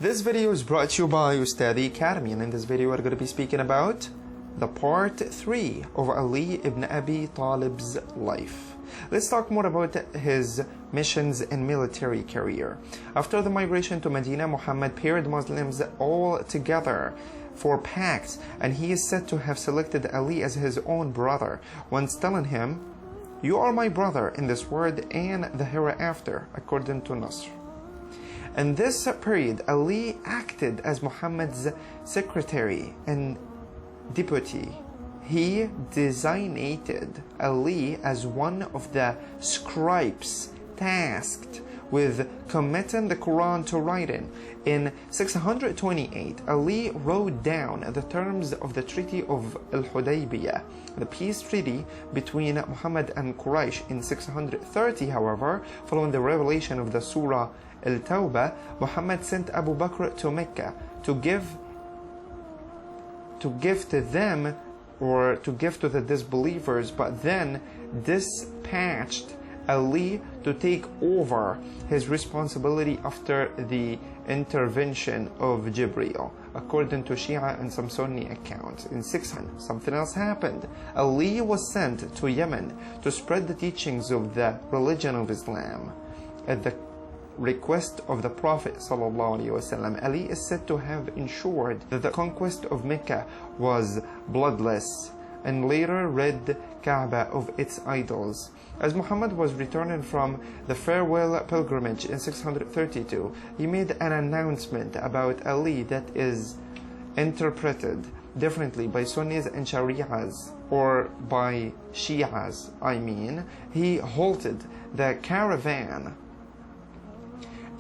This video is brought to you by Ustadhi Academy, and in this video we're going to be speaking about the part 3 of Ali ibn Abi Talib's life. Let's talk more about his missions and military career. After the migration to Medina, Muhammad paired Muslims all together for pacts, and he is said to have selected Ali as his own brother, once telling him, "You are my brother in this world and the hereafter," according to Nasr. In this period, Ali acted as Muhammad's secretary and deputy. He designated Ali as one of the scribes tasked with committing the Quran to writing. In 628, Ali wrote down the terms of the Treaty of Al-Hudaybiyah, the peace treaty between Muhammad and Quraysh. In 630, however, following the revelation of the Surah Al-Tawbah, Muhammad sent Abu Bakr to Mecca to give to them, or to give to the disbelievers, but then dispatched Ali to take over his responsibility after the intervention of Jibreel, according to Shia and some Sunni accounts. In 600, something else happened. Ali was sent to Yemen to spread the teachings of the religion of Islam. At the request of the Prophet ﷺ, Ali is said to have ensured that the conquest of Mecca was bloodless, and later rid Kaaba of its idols. As Muhammad was returning from the farewell pilgrimage in 632, he made an announcement about Ali that is interpreted differently by Sunnis and Shari'as, or by Shi'as, He halted the caravan,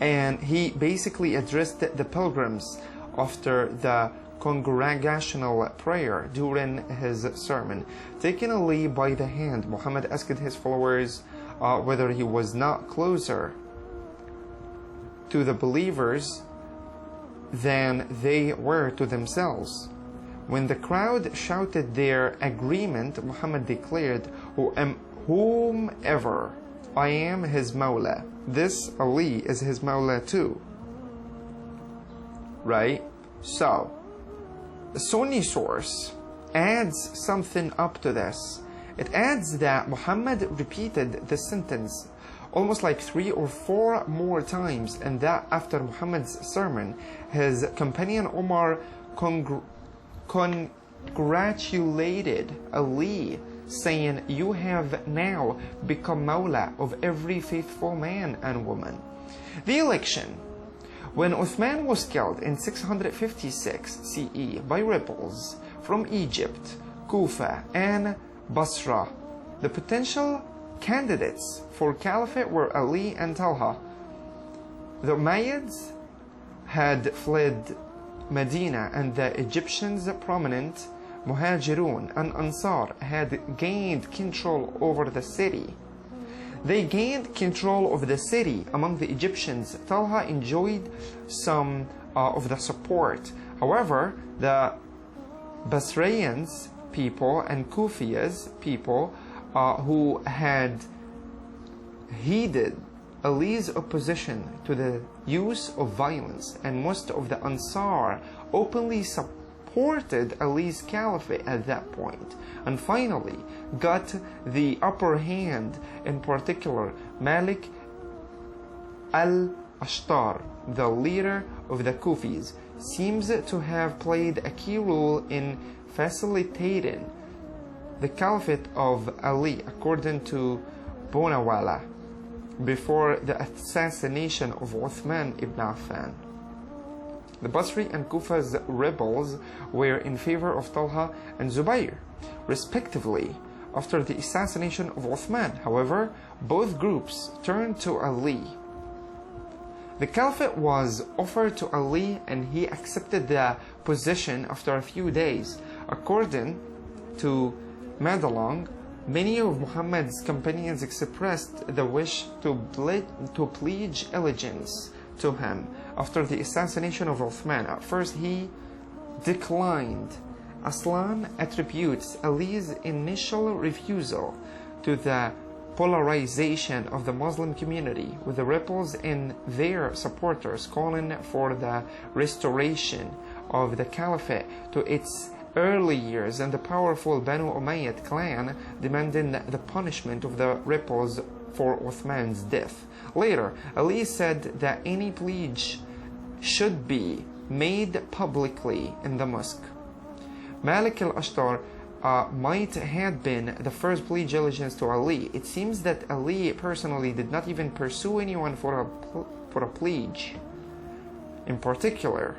and he basically addressed the pilgrims after the congregational prayer during his sermon. Taking Ali by the hand, Muhammad asked his followers whether he was not closer to the believers than they were to themselves. When the crowd shouted their agreement, Muhammad declared, "Whomever I am his Mawla, this Ali is his Mawla too." Right? So, the Sunni source adds something up to this. It adds that Muhammad repeated the sentence almost like 3 or 4 more times, and that after Muhammad's sermon, his companion Umar congratulated Ali, saying, "You have now become Mawla of every faithful man and woman." The election. When Uthman was killed in 656 CE by rebels from Egypt, Kufa, and Basra, the potential candidates for caliphate were Ali and Talha. The Umayyads had fled Medina, and the Egyptians' prominent Muhajirun and Ansar had gained control over the city. They gained control of the city among the Egyptians. Talha enjoyed some of the support. However, the Basrayans people and Kufiyas people who had heeded Ali's opposition to the use of violence, and most of the Ansar openly supported Ali's caliphate at that point, and finally got the upper hand. In particular, Malik al-Ashtar, the leader of the Kufis, seems to have played a key role in facilitating the caliphate of Ali, according to Bonawala, before the assassination of Uthman ibn Affan. The Basri and Kufa's rebels were in favor of Talha and Zubayr, respectively, after the assassination of Uthman. However, both groups turned to Ali. The caliphate was offered to Ali, and he accepted the position after a few days. According to Madalong, many of Muhammad's companions expressed the wish to pledge allegiance to him after the assassination of Uthman. At first, he declined. Aslan attributes Ali's initial refusal to the polarization of the Muslim community, with the ripples in their supporters calling for the restoration of the caliphate to its early years, and the powerful Banu Umayyad clan demanding the punishment of the ripples for Uthman's death. Later, Ali said that any pledge should be made publicly in the mosque. Malik al-Ashtar might have been the first pledge allegiance to Ali. It seems that Ali personally did not even pursue anyone for a pledge. In particular,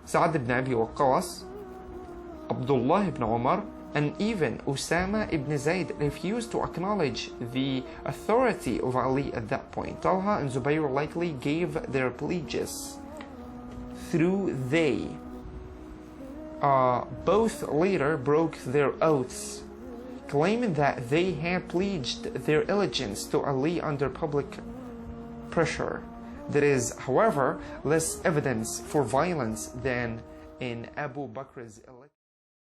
Sa'd ibn Abi Waqqas, Abdullah ibn Umar, and even Usama ibn Zayd refused to acknowledge the authority of Ali at that point. Talha and Zubayr likely gave their pledges through they. Both later broke their oaths, claiming that they had pledged their allegiance to Ali under public pressure. There is, however, less evidence for violence than in Abu Bakr's election.